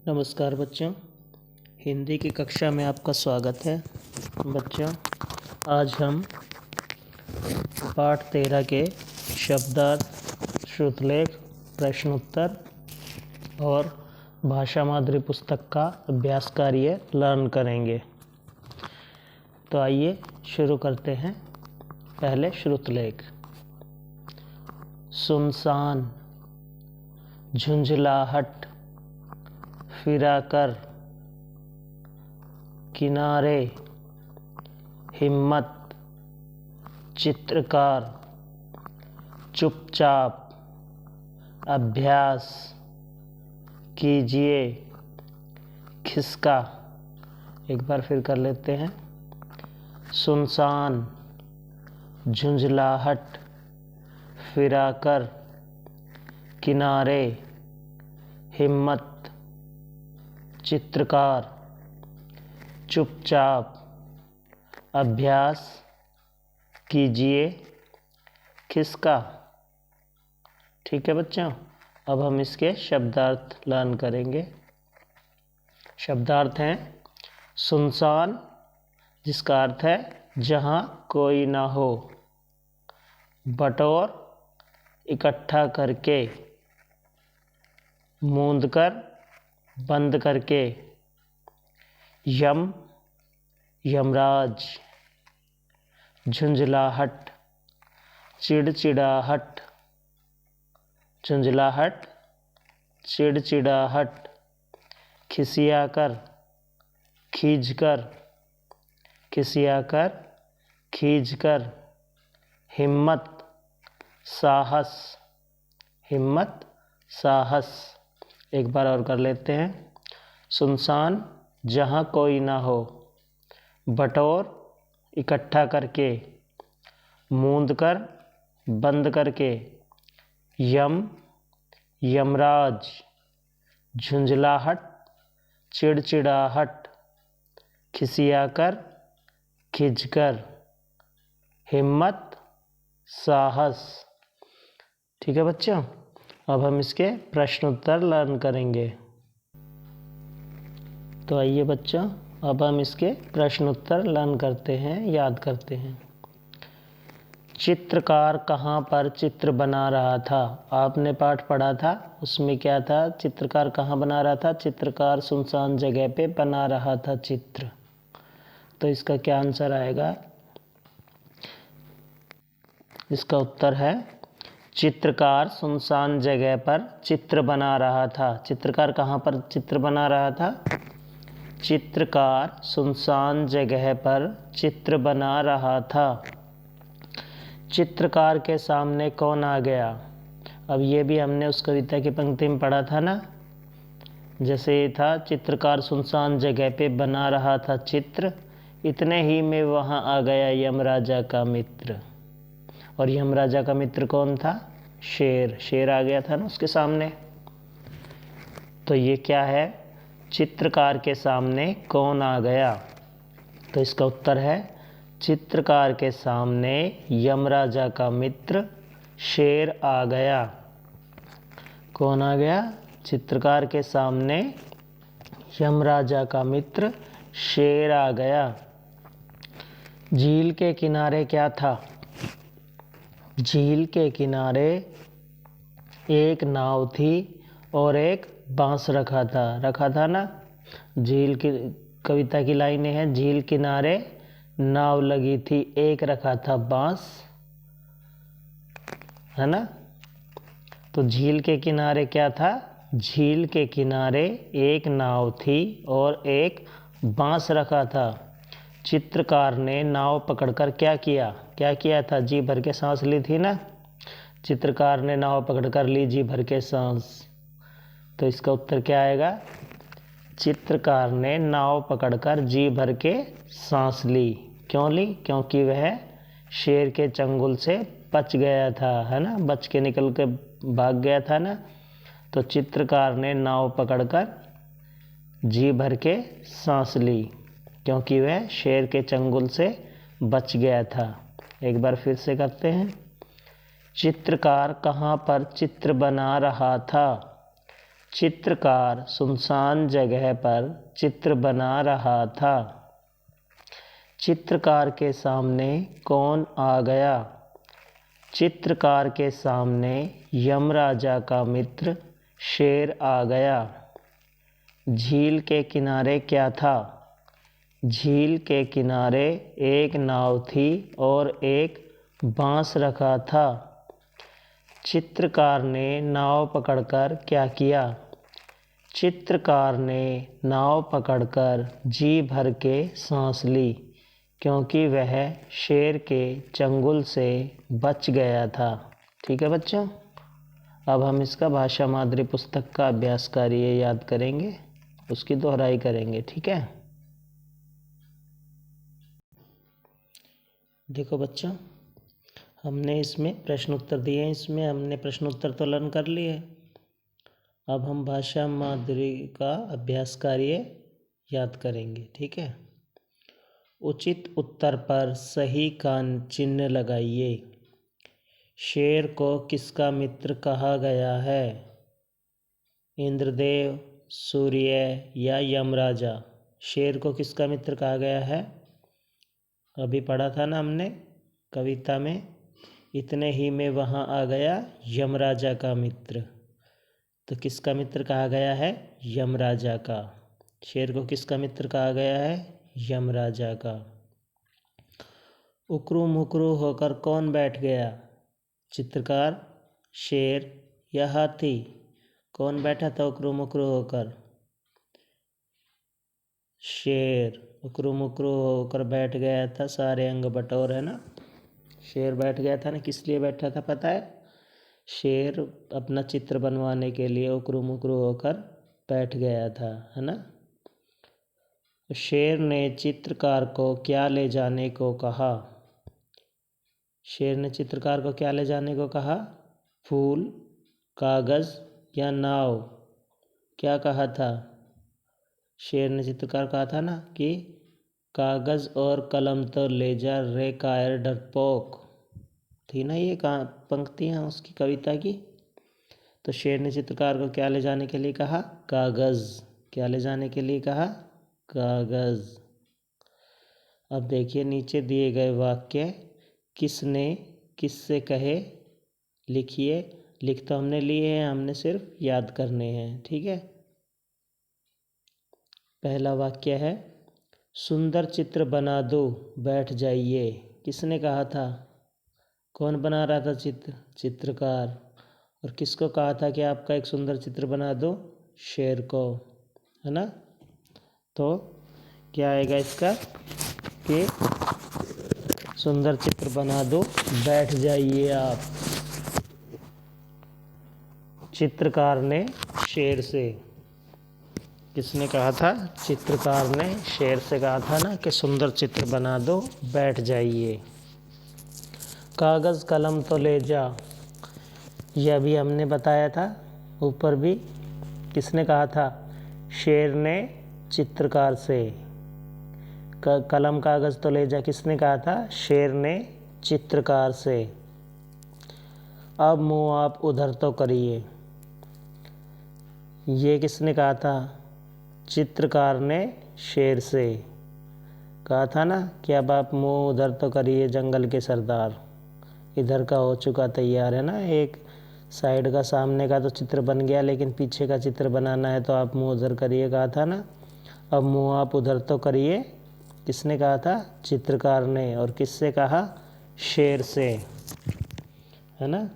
नमस्कार बच्चों, हिंदी की कक्षा में आपका स्वागत है। बच्चों, आज हम पाठ 13 के शब्दार्थ, श्रुतलेख, प्रश्नोत्तर और भाषा माधुरी पुस्तक का अभ्यास कार्य लर्न करेंगे। तो आइए शुरू करते हैं। पहले श्रुतलेख। सुनसान, झुंझलाहट, फिराकर, किनारे, हिम्मत, चित्रकार, चुपचाप, अभ्यास, कीजिए, खिसका। एक बार फिर कर लेते हैं। सुनसान, झुंझलाहट, फिराकर, किनारे, हिम्मत, चित्रकार, चुपचाप, अभ्यास, कीजिए, खिसका। ठीक है बच्चों, अब हम इसके शब्दार्थ लर्न करेंगे। शब्दार्थ हैं सुनसान, जिसका अर्थ है जहाँ कोई ना हो। बटोर, इकट्ठा करके, मूंद कर, बंद करके। यम, यमराज। झुंझलाहट, चिड़चिड़ाहट, झुंझलाहट, चिड़चिड़ाहट। खिसियाकर, खींचकर, खिसियाकर, खींचकर। हिम्मत, साहस, हिम्मत, साहस। एक बार और कर लेते हैं। सुनसान, जहाँ कोई ना हो। बटोर, इकट्ठा करके, मूंद कर, बंद करके। यम, यमराज। झुंझलाहट, चिड़चिड़ाहट। खिसियाकर, खिंचकर। हिम्मत, साहस। ठीक है बच्चों, अब हम इसके प्रश्नोत्तर लर्न करेंगे। तो आइए बच्चों, अब हम इसके प्रश्नोत्तर लर्न करते हैं, याद करते हैं। चित्रकार कहाँ पर चित्र बना रहा था? आपने पाठ पढ़ा था, उसमें क्या था? चित्रकार कहाँ बना रहा था? चित्रकार सुनसान जगह पे बना रहा था चित्र। तो इसका क्या आंसर आएगा? इसका उत्तर है चित्रकार सुनसान जगह पर चित्र बना रहा था। चित्रकार कहाँ पर चित्र बना रहा था? चित्रकार सुनसान जगह पर चित्र बना रहा था। चित्रकार के सामने कौन आ गया? अब ये भी हमने उस कविता की पंक्ति में पढ़ा था ना। जैसे ये था, चित्रकार सुनसान जगह पे बना रहा था चित्र, इतने ही में वहाँ आ गया यमराजा का मित्र। और यमराजा का मित्र कौन था? शेर। शेर आ गया था ना उसके सामने। तो ये क्या है? चित्रकार के सामने कौन आ गया? तो इसका उत्तर है चित्रकार के सामने यमराजा का मित्र शेर आ गया। कौन आ गया? चित्रकार के सामने यमराजा का मित्र शेर आ गया। झील के किनारे क्या था? झील के किनारे एक नाव थी और एक बांस रखा था ना। झील की कविता की लाइनें हैं, झील किनारे नाव लगी थी, एक रखा था बांस, है ना। तो झील के किनारे क्या था? झील के किनारे एक नाव थी और एक बांस रखा था। चित्रकार ने नाव पकड़कर क्या किया? क्या किया था? जी भर के सांस ली थी ना। चित्रकार ने नाव पकड़कर ली जी भर के सांस। तो इसका उत्तर क्या आएगा? चित्रकार ने नाव पकड़कर जी भर के सांस ली। क्यों ली? क्योंकि वह शेर के चंगुल से बच गया था, है ना। बच के निकल के भाग गया था ना। तो चित्रकार ने नाव पकड़कर जी भर के सांस ली, क्योंकि वह शेर के चंगुल से बच गया था। एक बार फिर से करते हैं। चित्रकार कहाँ पर चित्र बना रहा था? चित्रकार सुनसान जगह पर चित्र बना रहा था। चित्रकार के सामने कौन आ गया? चित्रकार के सामने यमराजा का मित्र शेर आ गया। झील के किनारे क्या था? झील के किनारे एक नाव थी और एक बांस रखा था। चित्रकार ने नाव पकड़कर क्या किया? चित्रकार ने नाव पकड़कर जी भर के सांस ली, क्योंकि वह शेर के चंगुल से बच गया था। ठीक है बच्चों, अब हम इसका भाषा मादुरी पुस्तक का अभ्यास कार्य याद करेंगे, उसकी दोहराई करेंगे। ठीक है, देखो बच्चों, हमने इसमें प्रश्न उत्तर दिए हैं, इसमें हमने प्रश्न उत्तर तो लर्न कर लिए। अब हम भाषा मादुरी का अभ्यास कार्य याद करेंगे। ठीक है, उचित उत्तर पर सही का चिन्ह लगाइए। शेर को किसका मित्र कहा गया है? इंद्रदेव, सूर्य या यमराजा? शेर को किसका मित्र कहा गया है? अभी पढ़ा था ना हमने कविता में, इतने ही में वहाँ आ गया यमराजा का मित्र। तो किसका मित्र कहा गया है? यमराजा का। शेर को किसका मित्र कहा गया है? यमराजा का। उकरू मुकरू होकर कौन बैठ गया? चित्रकार, शेर या हाथी? कौन बैठा था उकरू मुकरू होकर? शेर उकरू मुकरू होकर बैठ गया था, सारे अंग बटोर, है ना। शेर बैठ गया था ना, किस लिए बैठा था पता है? शेर अपना चित्र बनवाने के लिए उकरू मुकरू होकर बैठ गया था, है ना। शेर ने चित्रकार को क्या ले जाने को कहा? शेर ने चित्रकार को क्या ले जाने को कहा? फूल, कागज या नाव? क्या कहा था? शेर ने चित्रकार कहा था ना कि कागज और कलम तो ले जा रे कायर डरपोक, थी ना ये पंक्तियाँ उसकी कविता की। तो शेर ने चित्रकार को क्या ले जाने के लिए कहा? कागज। क्या ले जाने के लिए कहा? कागज। अब देखिए नीचे दिए गए वाक्य किसने किससे कहे, लिखिए। लिख तो हमने लिए हैं, हमने सिर्फ याद करने हैं। ठीक है, पहला वाक्य है सुंदर चित्र बना दो, बैठ जाइए। किसने कहा था? कौन बना रहा था चित्र? चित्रकार। और किसको कहा था कि आपका एक सुंदर चित्र बना दो? शेर को, है ना। तो क्या आएगा इसका कि सुंदर चित्र बना दो, बैठ जाइए आप। चित्रकार ने शेर से, किसने कहा था? चित्रकार ने शेर से कहा था ना कि सुंदर चित्र बना दो, बैठ जाइए। कागज़ कलम तो ले जा, यह भी हमने बताया था ऊपर भी। किसने कहा था? शेर ने चित्रकार से। कलम कागज़ तो ले जा किसने कहा था? शेर ने चित्रकार से। अब मुँह आप उधर तो करिए, ये किसने कहा था? चित्रकार ने शेर से। कहा था ना कि अब आप मुँह उधर तो करिए जंगल के सरदार, इधर का हो चुका तैयार, है ना। एक साइड का सामने का तो चित्र बन गया, लेकिन पीछे का चित्र बनाना है तो आप मुँह उधर करिए, कहा था ना। अब मुँह आप उधर तो करिए किसने कहा था? चित्रकार ने। और किससे कहा? शेर से, है ना।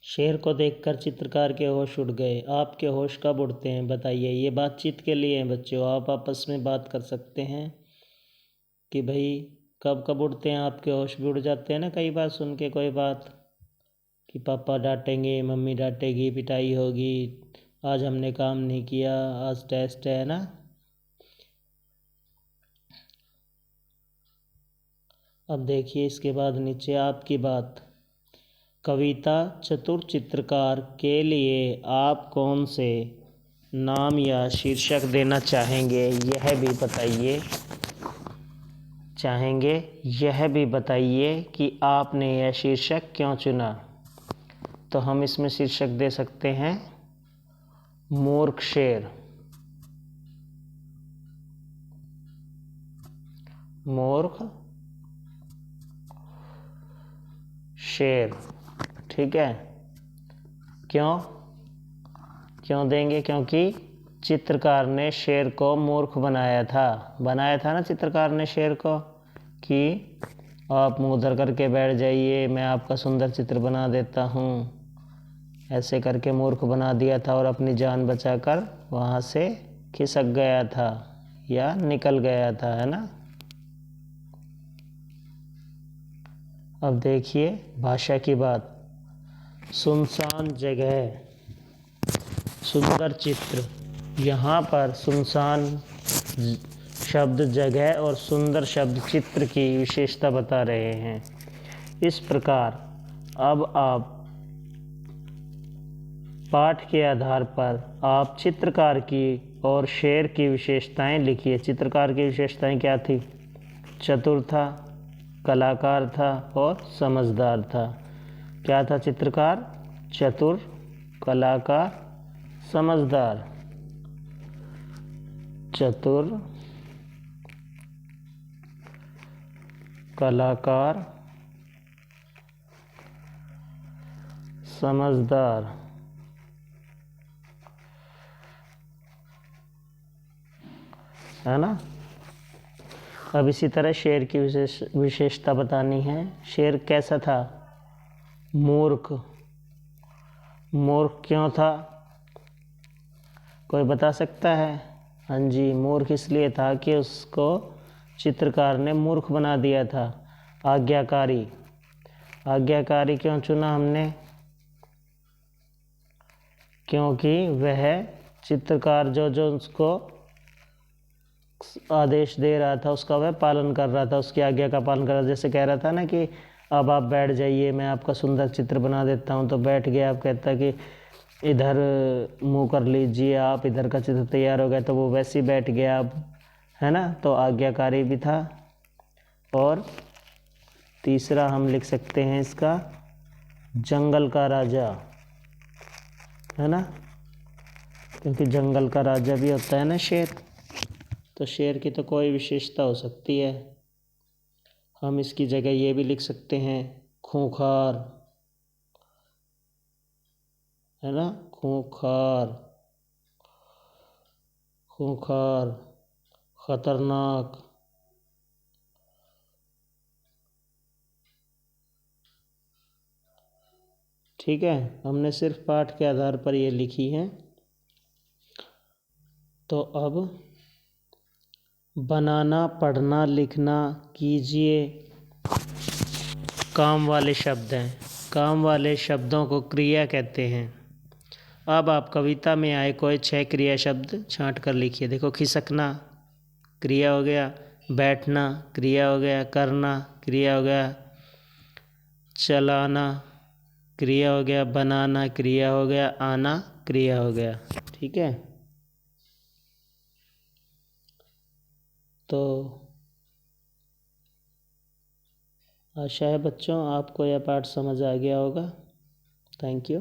शेर को देखकर चित्रकार के होश उड़ गए। आपके होश कब उड़ते हैं बताइए? ये बातचीत के लिए हैं बच्चों, आप आपस में बात कर सकते हैं कि भाई कब कब उड़ते हैं आपके होश। भी उड़ जाते हैं ना कई बार सुन के कोई बात कि पापा डांटेंगे, मम्मी डांटेगी, पिटाई होगी, आज हमने काम नहीं किया, आज टेस्ट है ना। अब देखिए इसके बाद नीचे आपकी बात। कविता चतुर चित्रकार के लिए आप कौन से नाम या शीर्षक देना चाहेंगे, यह भी बताइए। चाहेंगे यह भी बताइए कि आपने यह शीर्षक क्यों चुना। तो हम इसमें शीर्षक दे सकते हैं मूर्ख शेर। मूर्ख शेर, ठीक है। क्यों देंगे? क्योंकि चित्रकार ने शेर को मूर्ख बनाया था ना चित्रकार ने शेर को कि आप मुंह धर करके बैठ जाइए, मैं आपका सुंदर चित्र बना देता हूँ। ऐसे करके मूर्ख बना दिया था और अपनी जान बचाकर वहाँ से खिसक गया था या निकल गया था, है ना। अब देखिए भाषा की बात। सुनसान जगह, सुंदर चित्र। यहाँ पर सुनसान शब्द जगह और सुंदर शब्द चित्र की विशेषता बता रहे हैं। इस प्रकार अब आप पाठ के आधार पर आप चित्रकार की और शेर की विशेषताएं लिखिए। चित्रकार की विशेषताएं क्या थी? चतुर था, कलाकार था और समझदार था। क्या था चित्रकार? चतुर, कलाकार, समझदार। चतुर, कलाकार, समझदार, है ना। अब इसी तरह शेर की विशेषता बतानी है। शेर कैसा था? मूर्ख। मूर्ख क्यों था? कोई बता सकता है? हाँ जी, मूर्ख इसलिए था कि उसको चित्रकार ने मूर्ख बना दिया था। आज्ञाकारी। आज्ञाकारी क्यों चुना हमने? क्योंकि वह चित्रकार जो उसको आदेश दे रहा था उसका वह पालन कर रहा था, उसकी आज्ञा का पालन कर रहा था। जैसे कह रहा था ना कि अब आप बैठ जाइए, मैं आपका सुंदर चित्र बना देता हूँ, तो बैठ गया। आप कहता कि इधर मुँह कर लीजिए, आप इधर का चित्र तैयार हो गया, तो वो वैसे ही बैठ गया अब, है ना। तो आज्ञाकारी भी था। और तीसरा हम लिख सकते हैं इसका जंगल का राजा, है ना, क्योंकि जंगल का राजा भी होता है ना शेर। तो शेर की तो कोई विशेषता हो सकती है। हम इसकी जगह ये भी लिख सकते हैं खूंखार, है ना। खूंखार, खूंखार, खतरनाक। ठीक है, हमने सिर्फ पाठ के आधार पर ये लिखी है। तो अब बनाना, पढ़ना, लिखना कीजिए। काम वाले शब्द हैं। काम वाले शब्दों को क्रिया कहते हैं। अब आप कविता में आए कोई 6 क्रिया शब्द छांट कर लिखिए। देखो, खिसकना क्रिया हो गया, बैठना क्रिया हो गया, करना क्रिया हो गया, चलाना क्रिया हो गया, बनाना क्रिया हो गया, आना क्रिया हो गया। ठीक है, तो आशा है बच्चों आपको यह पाठ समझ आ गया होगा। Thank you.